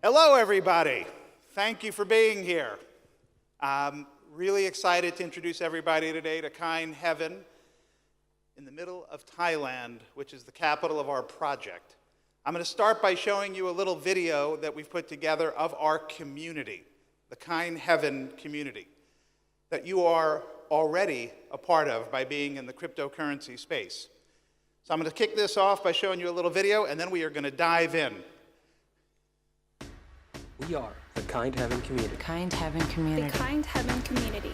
Hello, everybody. Thank you for being here. I'm really excited to introduce everybody today to Kind Heaven in the middle of Thailand, which is the capital of our project. I'm going to start by showing you a little video that we've put together of our community, the Kind Heaven community, that you are already a part of by being in the cryptocurrency space. So I'm going to kick this off by showing you a little video, and then we are going to dive in. We are the Kind Heaven community. Kind Heaven community. The Kind Heaven community.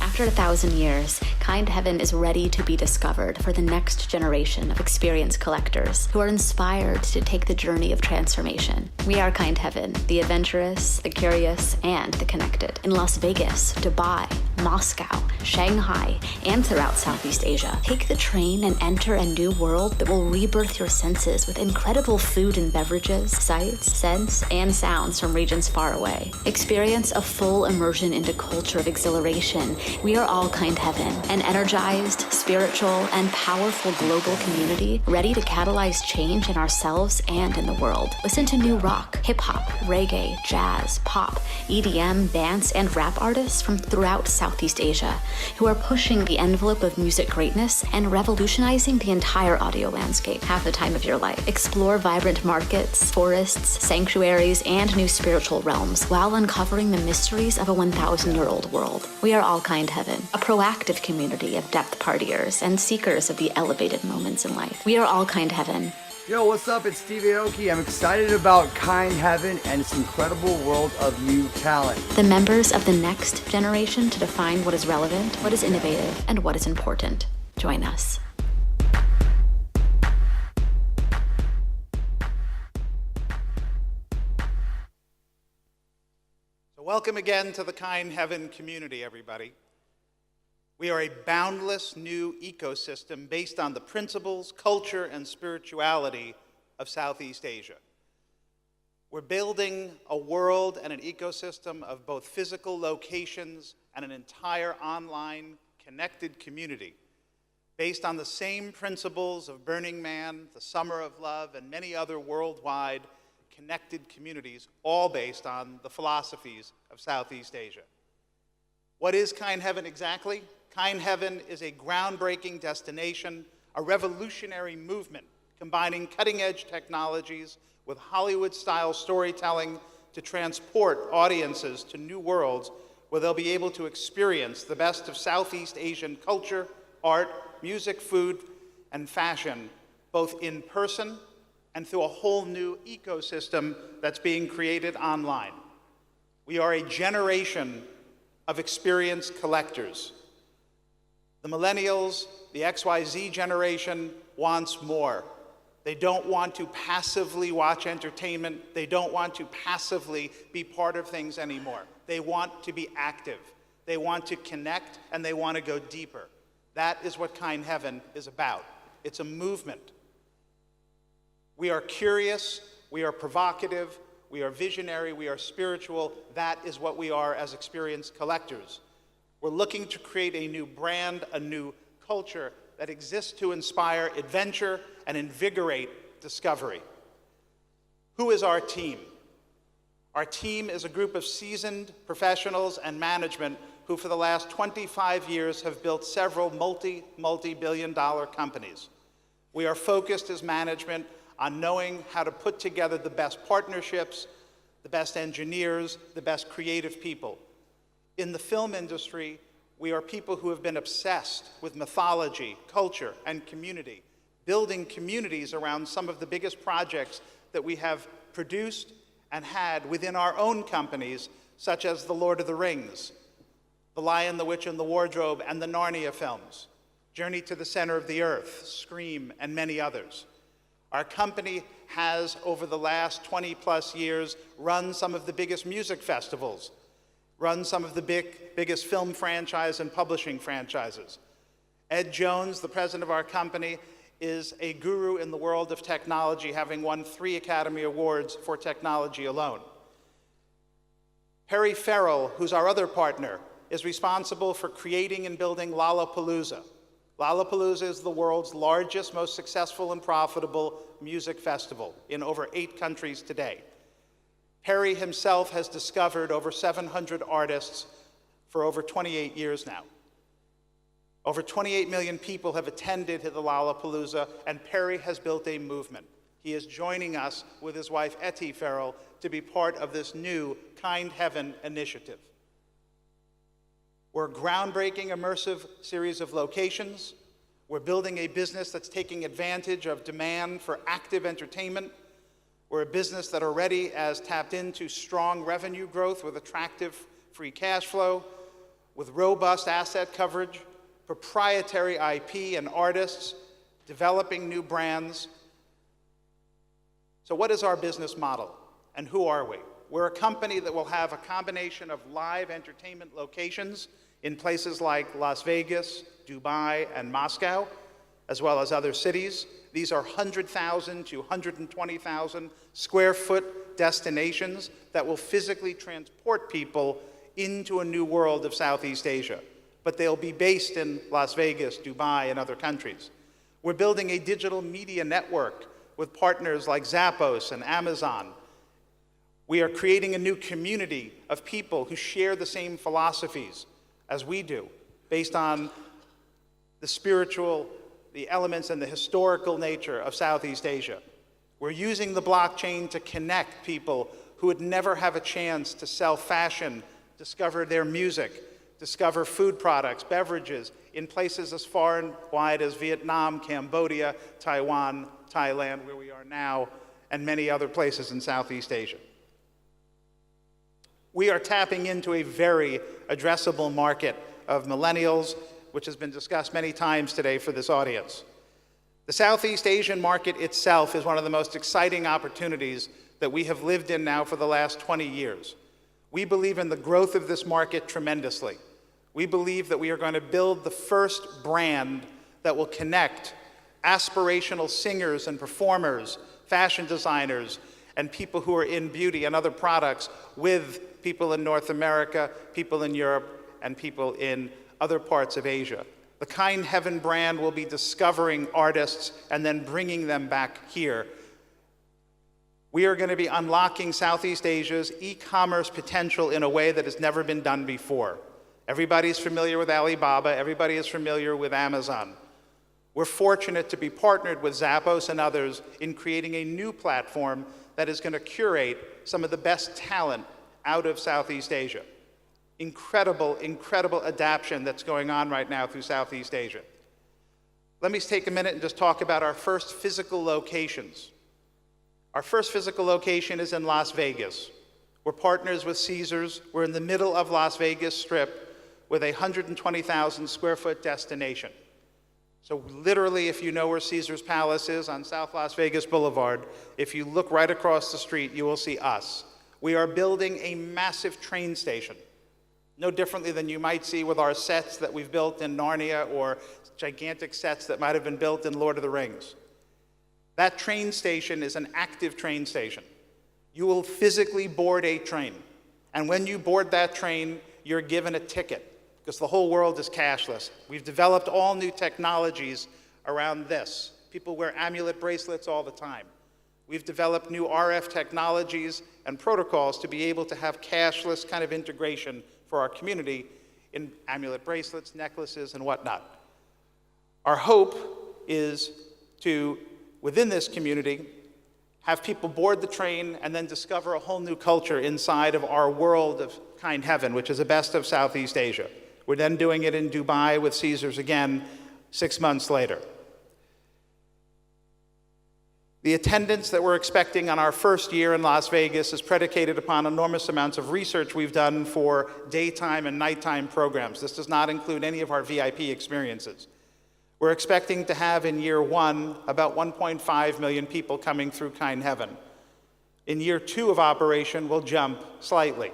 After 1,000 years, Kind Heaven is ready to be discovered for the next generation of experience collectors who are inspired to take the journey of transformation. We are Kind Heaven, the adventurous, the curious, and the connected. In Las Vegas, Dubai, Moscow, Shanghai, and throughout Southeast Asia. Take the train and enter a new world that will rebirth your senses with incredible food and beverages, sights, scents, and sounds from regions far away. Experience a full immersion into culture of exhilaration. We are all Kind Heaven, an energized, spiritual, and powerful global community ready to catalyze change in ourselves and in the world. Listen to new rock, hip-hop, reggae, jazz, pop, EDM, dance, and rap artists from throughout Southeast Asia who are pushing the envelope of music greatness and revolutionizing the entire audio landscape half the time of your life. Explore vibrant markets, forests, sanctuaries, and new spiritual realms while uncovering the mysteries of a 1,000-year-old world. We are all Kind Heaven, a proactive community of depth partiers and seekers of the elevated moments in life. We are all Kind Heaven. Yo, what's up? It's Steve Aoki. I'm excited about Kind Heaven and its incredible world of new talent. The members of the next generation to define what is relevant, what is innovative, and what is important. Join us. So welcome again to the Kind Heaven community, everybody. We are a boundless new ecosystem based on the principles, culture, and spirituality of Southeast Asia. We're building a world and an ecosystem of both physical locations and an entire online connected community based on the same principles of Burning Man, the Summer of Love, and many other worldwide connected communities, all based on the philosophies of Southeast Asia. What is Kind Heaven exactly? Kind Heaven is a groundbreaking destination, a revolutionary movement combining cutting-edge technologies with Hollywood-style storytelling to transport audiences to new worlds where they'll be able to experience the best of Southeast Asian culture, art, music, food, and fashion, both in person and through a whole new ecosystem that's being created online. We are a generation of experience collectors. The millennials, the XYZ generation wants more. They don't want to passively watch entertainment. They don't want to passively be part of things anymore. They want to be active. They want to connect, and they want to go deeper. That is what Kind Heaven is about. It's a movement. We are curious, we are provocative, we are visionary, we are spiritual. That is what we are as experience collectors. We're looking to create a new brand, a new culture that exists to inspire adventure and invigorate discovery. Who is our team? Our team is a group of seasoned professionals and management who for the last 25 years have built several multi-billion-dollar companies. We are focused as management on knowing how to put together the best partnerships, the best engineers, the best creative people. In the film industry, we are people who have been obsessed with mythology, culture, and community, building communities around some of the biggest projects that we have produced and had within our own companies, such as The Lord of the Rings, The Lion, the Witch, and the Wardrobe, and the Narnia films, Journey to the Center of the Earth, Scream, and many others. Our company has, over the last 20-plus years, run some of the biggest music festivals, run some of the biggest film franchise and publishing franchises. Ed Jones, the president of our company, is a guru in the world of technology, having won 3 Academy Awards for technology alone. Farrell, who's our other partner, is responsible for creating and building Lollapalooza. Lollapalooza is the world's largest, most successful and profitable music festival in over 8 countries today. Perry himself has discovered over 700 artists for over 28 years now. Over 28 million people have attended the Lollapalooza, and Perry has built a movement. He is joining us with his wife, Etty Farrell, to be part of this new Kind Heaven initiative. We're a groundbreaking, immersive series of locations. We're building a business that's taking advantage of demand for active entertainment. We're a business that already has tapped into strong revenue growth with attractive free cash flow, with robust asset coverage, proprietary IP and artists, developing new brands. So what is our business model, and who are we? We're a company that will have a combination of live entertainment locations in places like Las Vegas, Dubai, and Moscow, as well as other cities. These are 100,000 to 120,000 square foot destinations that will physically transport people into a new world of Southeast Asia. But they'll be based in Las Vegas, Dubai, and other countries. We're building a digital media network with partners like Zappos and Amazon. We are creating a new community of people who share the same philosophies as we do, based on the spiritual, the elements, and the historical nature of Southeast Asia. We're using the blockchain to connect people who would never have a chance to sell fashion, discover their music, discover food products, beverages in places as far and wide as Vietnam, Cambodia, Taiwan, Thailand, where we are now, and many other places in Southeast Asia. We are tapping into a very addressable market of millennials, which has been discussed many times today for this audience. The Southeast Asian market itself is one of the most exciting opportunities that we have lived in now for the last 20 years. We believe in the growth of this market tremendously. We believe that we are going to build the first brand that will connect aspirational singers and performers, fashion designers, and people who are in beauty and other products with people in North America, people in Europe, and people in other parts of Asia. The Kind Heaven brand will be discovering artists and then bringing them back here. We are going to be unlocking Southeast Asia's e-commerce potential in a way that has never been done before. Everybody's familiar with Alibaba. Everybody is familiar with Amazon. We're fortunate to be partnered with Zappos and others in creating a new platform that is going to curate some of the best talent out of Southeast Asia. Incredible, incredible adaptation that's going on right now through Southeast Asia. Let me take a minute and just talk about our first physical locations. Our first physical location is in Las Vegas. We're partners with Caesars. We're in the middle of Las Vegas Strip with a 120,000 square foot destination. So literally, if you know where Caesars Palace is on South Las Vegas Boulevard, if you look right across the street, you will see us. We are building a massive train station, no differently than you might see with our sets that we've built in Narnia or gigantic sets that might have been built in Lord of the Rings. That train station is an active train station. You will physically board a train, and when you board that train, you're given a ticket, because the whole world is cashless. We've developed all new technologies around this. People wear amulet bracelets all the time. We've developed new RF technologies and protocols to be able to have cashless kind of integration for our community in amulet bracelets, necklaces, and whatnot. Our hope is to, within this community, have people board the train and then discover a whole new culture inside of our world of Kind Heaven, which is the best of Southeast Asia. We're then doing it in Dubai with Caesars again 6 months later. The attendance that we're expecting on our first year in Las Vegas is predicated upon enormous amounts of research we've done for daytime and nighttime programs. This does not include any of our VIP experiences. We're expecting to have in year one about 1.5 million people coming through Kind Heaven. In year two of operation, we'll jump slightly.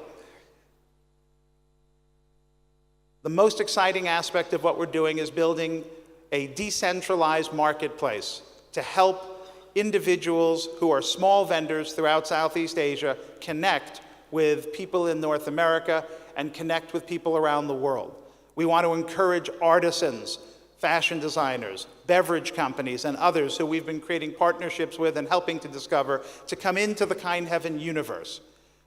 The most exciting aspect of what we're doing is building a decentralized marketplace to help individuals who are small vendors throughout Southeast Asia connect with people in North America and connect with people around the world. We want to encourage artisans, fashion designers, beverage companies, and others who we've been creating partnerships with and helping to discover to come into the Kind Heaven universe.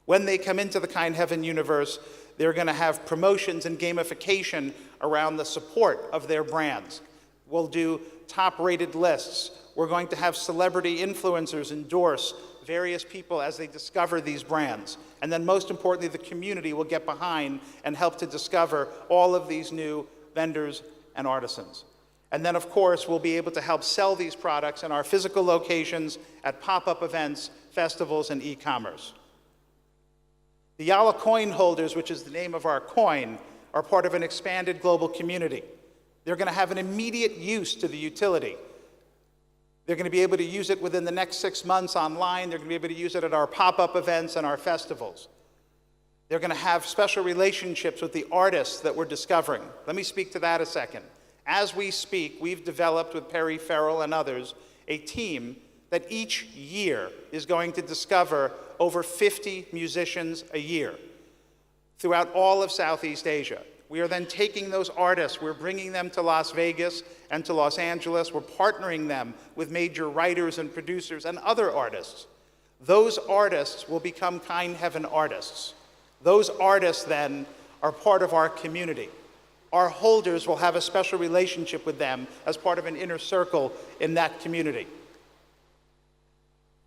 When they come into the Kind Heaven universe, they're going to have promotions and gamification around the support of their brands. We'll do top-rated lists. We're going to have celebrity influencers endorse various people as they discover these brands. And then most importantly, the community will get behind and help to discover all of these new vendors and artisans. And then, of course, we'll be able to help sell these products in our physical locations, at pop-up events, festivals, and e-commerce. The Yala coin holders, which is the name of our coin, are part of an expanded global community. They're going to have an immediate use to the utility. They're going to be able to use it within the next 6 months online. They're going to be able to use it at our pop-up events and our festivals. They're going to have special relationships with the artists that we're discovering. Let me speak to that a second. As we speak, we've developed with Perry, Farrell, and others a team that each year is going to discover over 50 musicians a year throughout all of Southeast Asia. We are then taking those artists, we're bringing them to Las Vegas and to Los Angeles. We're partnering them with major writers and producers and other artists. Those artists will become Kind Heaven artists. Those artists then are part of our community. Our holders will have a special relationship with them as part of an inner circle in that community.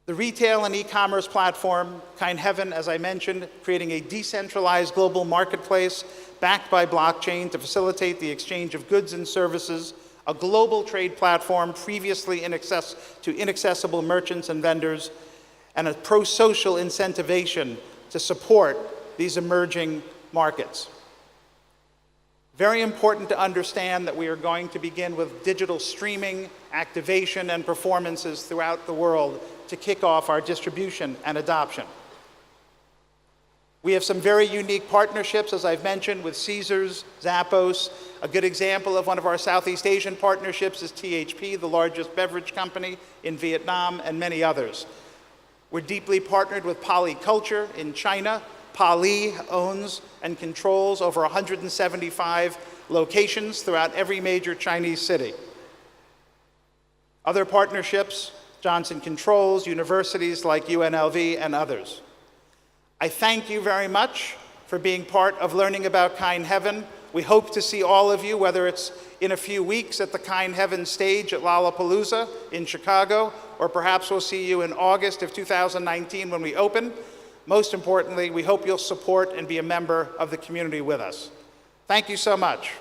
The retail and e-commerce platform, Kind Heaven, as I mentioned, creating a decentralized global marketplace backed by blockchain to facilitate the exchange of goods and services, a global trade platform previously inaccessible merchants and vendors, and a pro-social incentivization to support these emerging markets. Very important to understand that we are going to begin with digital streaming, activation, and performances throughout the world to kick off our distribution and adoption. We have some very unique partnerships, as I've mentioned, with Caesars, Zappos. A good example of one of our Southeast Asian partnerships is THP, the largest beverage company in Vietnam, and many others. We're deeply partnered with Polyculture in China. Poly owns and controls over 175 locations throughout every major Chinese city. Other partnerships, Johnson Controls, universities like UNLV, and others. I thank you very much for being part of learning about Kind Heaven. We hope to see all of you, whether it's in a few weeks at the Kind Heaven stage at Lollapalooza in Chicago, or perhaps we'll see you in August of 2019 when we open. Most importantly, we hope you'll support and be a member of the community with us. Thank you so much.